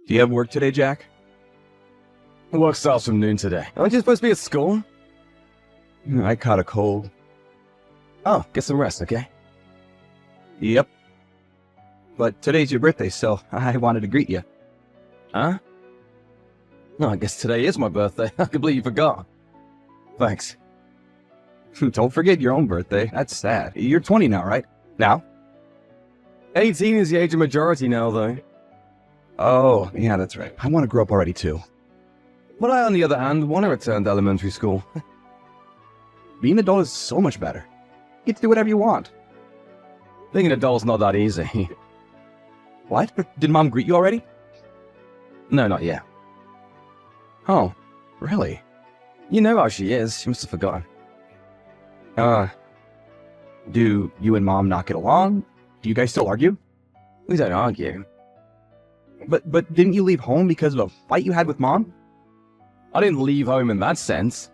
Do you have work today, Jack? Work starts from noon today. Aren't you supposed to be at school? I caught a cold. Oh, get some rest, okay? Yep. But today's your birthday, so I wanted to greet you. Huh? No, I guess today is my birthday. I completely forgot. Thanks. Don't forget your own birthday. That's sad. You're 20 now, right? Now? 18 is the age of majority now, though. Oh, yeah, that's right. I want to grow up already, too. But I, on the other hand, want to return to elementary school. Being an adult is so much better. You get to do whatever you want. Being an adult's not that easy. What? Did Mom greet you already? No, not yet. Oh, really? You know how she is. She must have forgotten. Do you and Mom not get along? Do you guys still argue? We don't argue. But didn't you leave home because of a fight you had with Mom? I didn't leave home in that sense.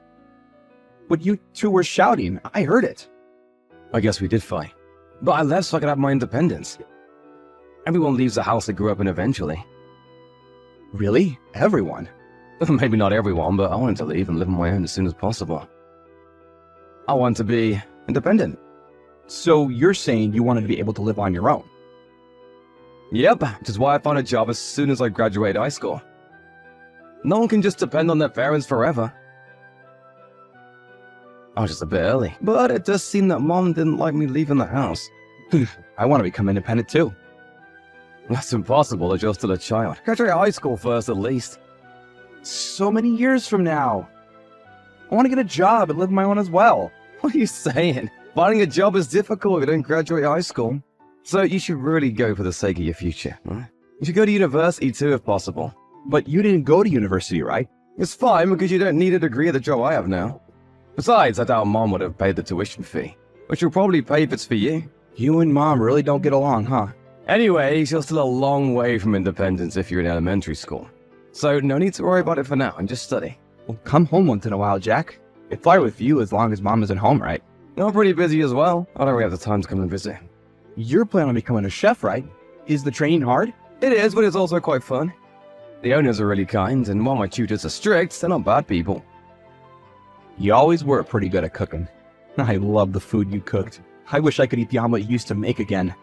But you two were shouting. I heard it. I guess we did fight. But I left so I could have my independence. Everyone leaves the house they grew up in eventually. Really? Everyone? Maybe not everyone, but I wanted to leave and live on my own as soon as possible. I want to be independent. So you're saying you wanted to be able to live on your own? Yep, which is why I found a job as soon as I graduated high school. No one can just depend on their parents forever. I was just a bit early, but it does seem that Mom didn't like me leaving the house. I want to become independent too. That's impossible as you're still a child. Graduate high school first, at least. So many years from now. I want to get a job and live on my own as well. What are you saying? Finding a job is difficult if you don't graduate high school. So you should really go for the sake of your future. You should go to university too, if possible. But you didn't go to university, right? It's fine because you don't need a degree at the job I have now. Besides, I doubt Mom would have paid the tuition fee, which she'll probably pay if it's for you. You and Mom really don't get along, huh? Anyway, you're still a long way from independence if you're in elementary school. So no need to worry about it for now and just study. Well, come home once in a while, Jack. It's fine with you as long as Mom isn't home, right? I'm pretty busy as well. I don't really have the time to come and visit. You're planning on becoming a chef, right? Is the training hard? It is, but it's also quite fun. The owners are really kind, and while my tutors are strict, they're not bad people. You always were pretty good at cooking. I love the food you cooked. I wish I could eat the omelet you used to make again.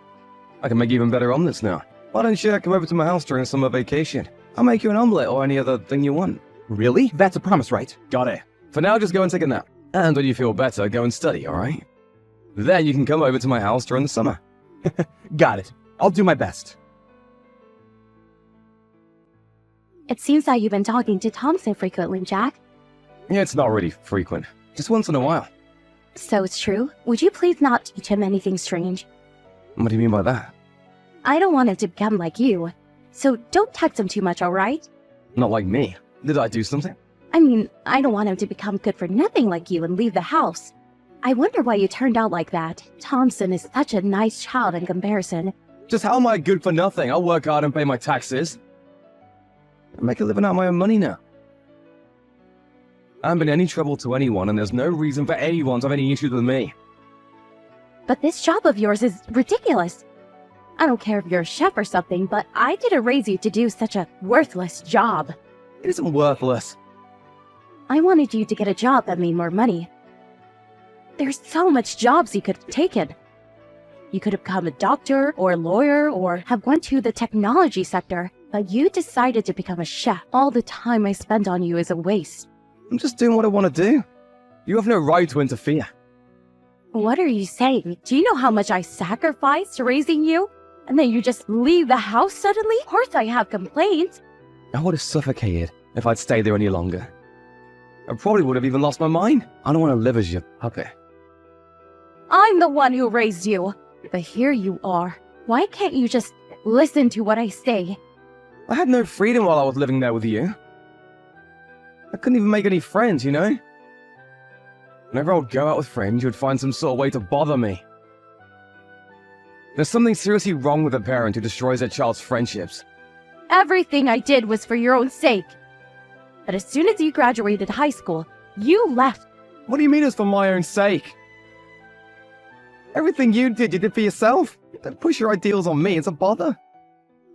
I can make even better omelets now. Why don't you come over to my house during summer vacation? I'll make you an omelet or any other thing you want. Really? That's a promise, right? Got it. For now, just go and take a nap. And when you feel better, go and study, alright? Then you can come over to my house during the summer. Got it. I'll do my best. It seems that you've been talking to Thompson frequently, Jack. Yeah, it's not really frequent. Just once in a while. So it's true? Would you please not teach him anything strange? What do you mean by that? I don't want him to become like you. So don't text him too much, alright? Not like me. Did I do something? I mean, I don't want him to become good for nothing like you and leave the house. I wonder why you turned out like that. Thompson is such a nice child in comparison. Just how am I good for nothing? I'll work hard and pay my taxes. I make a living out of my own money now. I haven't been any trouble to anyone, and there's no reason for anyone to have any issues with me. But this job of yours is ridiculous. I don't care if you're a chef or something, but I didn't raise you to do such a worthless job. It isn't worthless. I wanted you to get a job that made more money. There's so much jobs you could have taken. You could have become a doctor or a lawyer or have went to the technology sector, but you decided to become a chef. All the time I spent on you is a waste. I'm just doing what I want to do. You have no right to interfere. What are you saying? Do you know how much I sacrificed raising you? And then you just leave the house suddenly? Of course I have complaints. I would have suffocated if I'd stayed there any longer. I probably would have even lost my mind. I don't want to live as your puppet. I'm the one who raised you. But here you are. Why can't you just listen to what I say? I had no freedom while I was living there with you. I couldn't even make any friends, you know? Whenever I would go out with friends, you would find some sort of way to bother me. There's something seriously wrong with a parent who destroys their child's friendships. Everything I did was for your own sake. But as soon as you graduated high school, you left. What do you mean it's for my own sake? Everything you did for yourself. Don't push your ideals on me, it's a bother.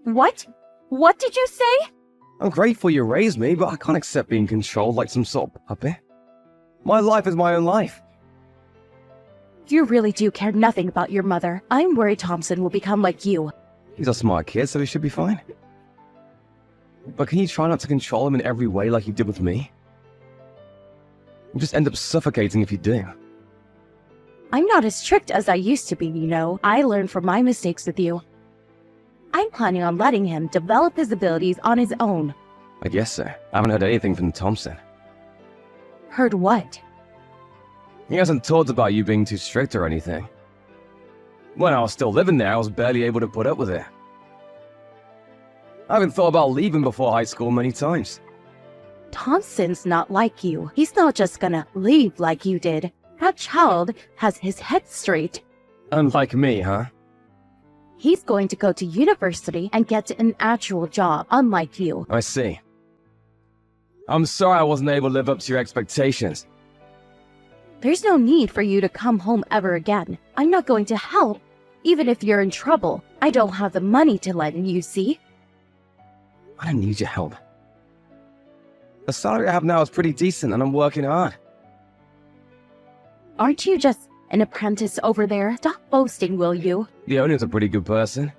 What? What did you say? I'm grateful you raised me, but I can't accept being controlled like some sort of puppet. My life is my own life. You really do care nothing about your mother. I'm worried Thompson will become like you. He's a smart kid, so he should be fine. But can you try not to control him in every way like you did with me? You'll just end up suffocating if you do. I'm not as strict as I used to be, you know. I learned from my mistakes with you. I'm planning on letting him develop his abilities on his own. I guess so. I haven't heard anything from Thompson. Heard what? He hasn't talked about you being too strict or anything. When I was still living there, I was barely able to put up with it. I haven't thought about leaving before high school many times. Thompson's not like you. He's not just gonna leave like you did. That child has his head straight. Unlike me, huh? He's going to go to university and get an actual job, unlike you. I see. I'm sorry I wasn't able to live up to your expectations. There's no need for you to come home ever again. I'm not going to help. Even if you're in trouble, I don't have the money to lend you, see? I don't need your help. The salary I have now is pretty decent and I'm working hard. Aren't you just an apprentice over there? Stop boasting, will you? The owner's a pretty good person.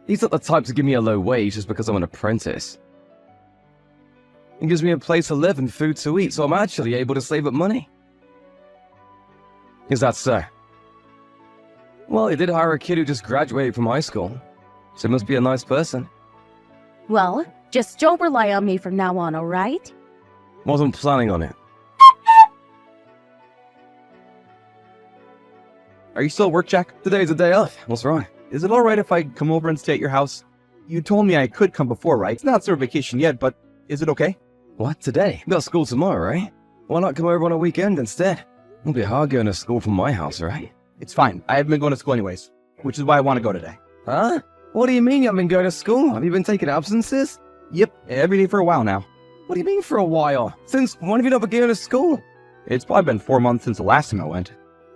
He's not the type to give me a low wage just because I'm an apprentice. He gives me a place to live and food to eat, so I'm actually able to save up money. Is that so? Well, he did hire a kid who just graduated from high school, so he must be a nice person. Well, just don't rely on me from now on, alright? Wasn't planning on it. Are you still at work, Jack? Today's a day off. What's wrong? Is it alright if I come over and stay at your house? You told me I could come before, right? It's not summer vacation yet, but is it okay? What, today? You got school tomorrow, right? Why not come over on a weekend instead? It'll be hard going to school from my house, right? It's fine. I haven't been going to school anyways, which is why I want to go today. Huh? What do you mean you haven't been going to school? Have you been taking absences? Yep, every day for a while now. What do you mean for a while? Since when have you not been going to school? It's probably been 4 months since the last time I went.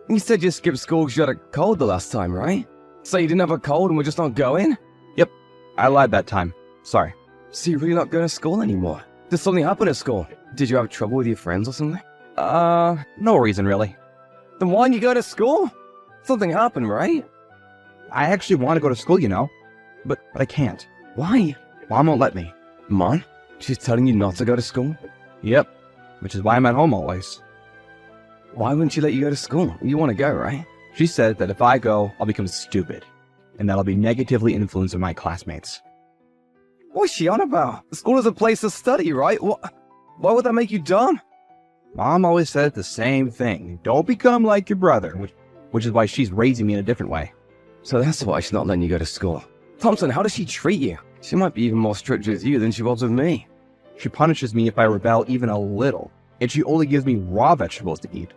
You said you skipped school because you had a cold the last time, right? So you didn't have a cold and we're just not going? Yep, I lied that time. Sorry. So you're really not going to school anymore? Did something happen at school? Did you have trouble with your friends or something? No reason really. Then why didn't you go to school? Something happened, right? I actually want to go to school, you know, but I can't. Why? Mom won't let me. Mom? She's telling you not to go to school? Yep, which is why I'm at home always. Why wouldn't she let you go to school? You want to go, right? She said that if I go, I'll become stupid, and that I'll be negatively influenced by my classmates. What's she on about? School is a place to study, right? Why would that make you dumb? Mom always said the same thing. Don't become like your brother, which is why she's raising me in a different way. So that's why she's not letting you go to school. Thompson, how does she treat you? She might be even more strict with you than she was with me. She punishes me if I rebel even a little, and she only gives me raw vegetables to eat.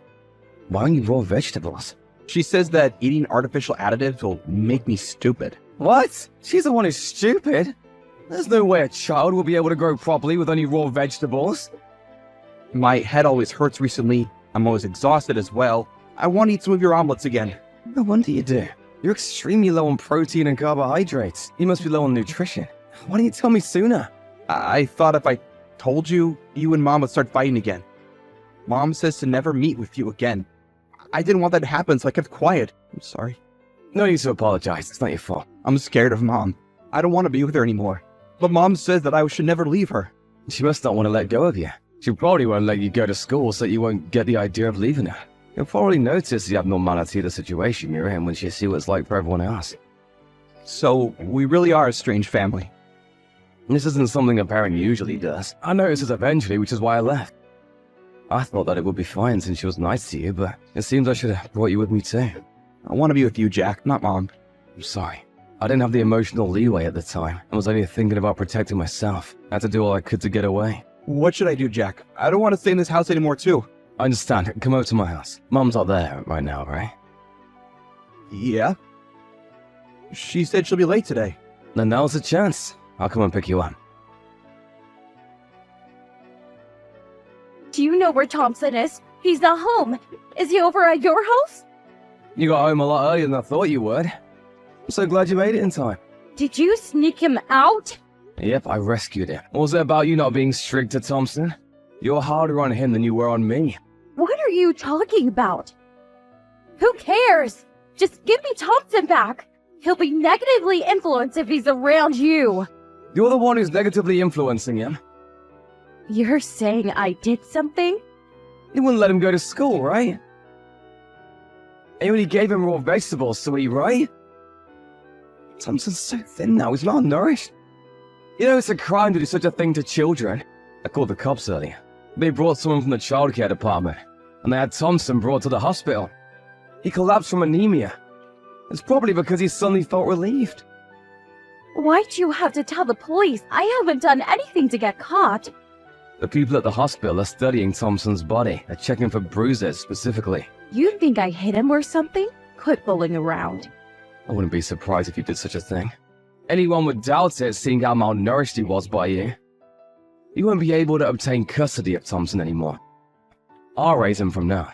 Why don't you raw vegetables? She says that eating artificial additives will make me stupid. What? She's the one who's stupid? There's no way a child will be able to grow properly with only raw vegetables. My head always hurts recently. I'm always exhausted as well. I want to eat some of your omelets again. No wonder you do. You're extremely low on protein and carbohydrates. You must be low on nutrition. Why didn't you tell me sooner? I thought if I told you, you and Mom would start fighting again. Mom says to never meet with you again. I didn't want that to happen, so I kept quiet. I'm sorry. No need to apologize. It's not your fault. I'm scared of Mom. I don't want to be with her anymore. But Mom says that I should never leave her. She must not want to let go of you. She probably won't let you go to school so you won't get the idea of leaving her. You'll probably notice the abnormality of the situation you're in when she sees what it's like for everyone else. So, we really are a strange family. This isn't something a parent usually does. I noticed this eventually, which is why I left. I thought that it would be fine since she was nice to you, but it seems I should have brought you with me too. I want to be with you, Jack, not Mom. I'm sorry. I didn't have the emotional leeway at the time. I was only thinking about protecting myself. I had to do all I could to get away. What should I do, Jack? I don't want to stay in this house anymore, too. I understand. Come over to my house. Mom's not there right now, right? Yeah? She said she'll be late today. Then now's the chance. I'll come and pick you up. Do you know where Thompson is? He's not home. Is he over at your house? You got home a lot earlier than I thought you would. I'm so glad you made it in time. Did you sneak him out? Yep, I rescued him. What was it about you not being strict to Thompson? You're harder on him than you were on me. What are you talking about? Who cares? Just give me Thompson back. He'll be negatively influenced if he's around you. You're the one who's negatively influencing him. You're saying I did something? You wouldn't let him go to school, right? And you only gave him raw vegetables to eat, right? Thompson's so thin now, he's malnourished. You know it's a crime to do such a thing to children. I called the cops earlier. They brought someone from the childcare department, and they had Thompson brought to the hospital. He collapsed from anemia. It's probably because he suddenly felt relieved. Why'd you have to tell the police? I haven't done anything to get caught. The people at the hospital are studying Thompson's body. They're checking for bruises specifically. You think I hit him or something? Quit fooling around. I wouldn't be surprised if you did such a thing. Anyone would doubt it, seeing how malnourished he was by you. You won't be able to obtain custody of Thompson anymore. I'll raise him from now.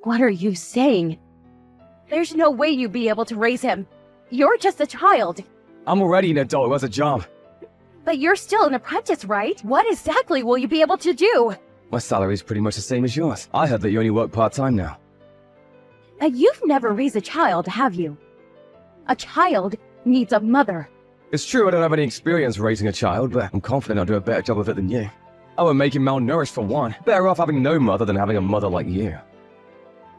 What are you saying? There's no way you'd be able to raise him. You're just a child. I'm already an adult who has a job. But you're still an apprentice, right? What exactly will you be able to do? My salary's pretty much the same as yours. I heard that you only work part-time now. You've never raised a child, have you? A child needs a mother. It's true I don't have any experience raising a child, but I'm confident I'll do a better job of it than you. I would make him malnourished for one. Better off having no mother than having a mother like you.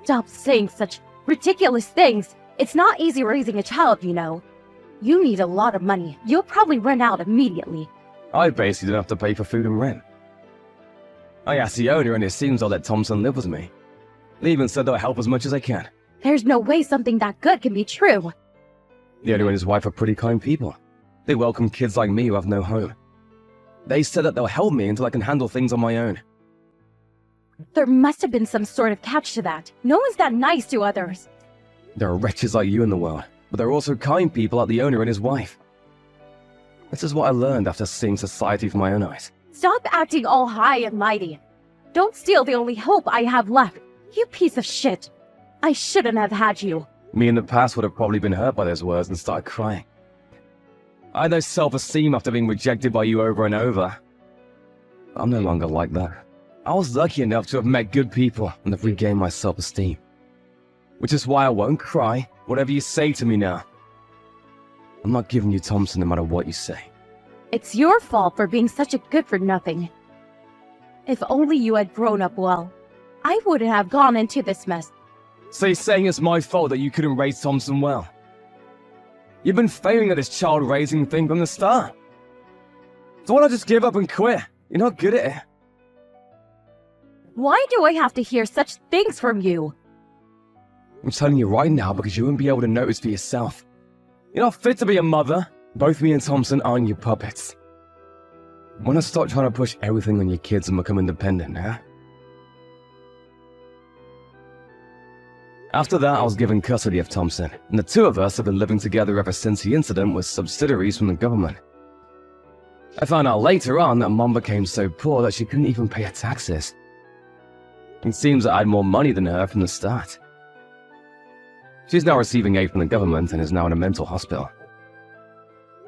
Stop saying such ridiculous things. It's not easy raising a child, you know. You need a lot of money. You'll probably run out immediately. I basically don't have to pay for food and rent. I asked the owner and it seems I'll let Thompson live with me. They even said they'll help as much as I can. There's no way something that good can be true. The owner and his wife are pretty kind people. They welcome kids like me who have no home. They said that they'll help me until I can handle things on my own. There must have been some sort of catch to that. No one's that nice to others. There are wretches like you in the world, but there are also kind people like the owner and his wife. This is what I learned after seeing society with my own eyes. Stop acting all high and mighty. Don't steal the only hope I have left. You piece of shit. I shouldn't have had you. Me in the past would have probably been hurt by those words and started crying. I had no self-esteem after being rejected by you over and over. I'm no longer like that. I was lucky enough to have met good people and have regained my self-esteem. Which is why I won't cry, whatever you say to me now. I'm not giving you Thompson no matter what you say. It's your fault for being such a good-for-nothing. If only you had grown up well, I wouldn't have gone into this mess. So you're saying it's my fault that you couldn't raise Thompson well? You've been failing at this child-raising thing from the start. So why not just give up and quit? You're not good at it. Why do I have to hear such things from you? I'm telling you right now because you won't be able to notice for yourself. You're not fit to be a mother. Both me and Thompson aren't your puppets. Wanna stop trying to push everything on your kids and become independent, huh? After that, I was given custody of Thompson, and the two of us have been living together ever since the incident with subsidiaries from the government. I found out later on that Mom became so poor that she couldn't even pay her taxes. It seems that I had more money than her from the start. She's now receiving aid from the government and is now in a mental hospital.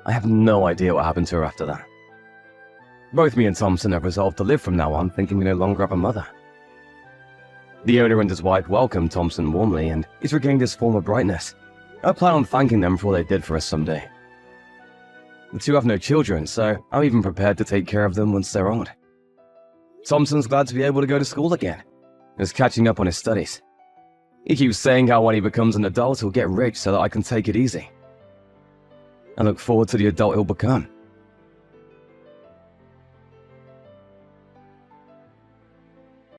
I have no idea what happened to her after that. Both me and Thompson have resolved to live from now on, thinking we no longer have a mother. The owner and his wife welcomed Thompson warmly, and he's regained his former brightness. I plan on thanking them for all they did for us someday. The two have no children, so I'm even prepared to take care of them once they're old. Thompson's glad to be able to go to school again. He's catching up on his studies. He keeps saying how when he becomes an adult he'll get rich so that I can take it easy. I look forward to the adult he'll become.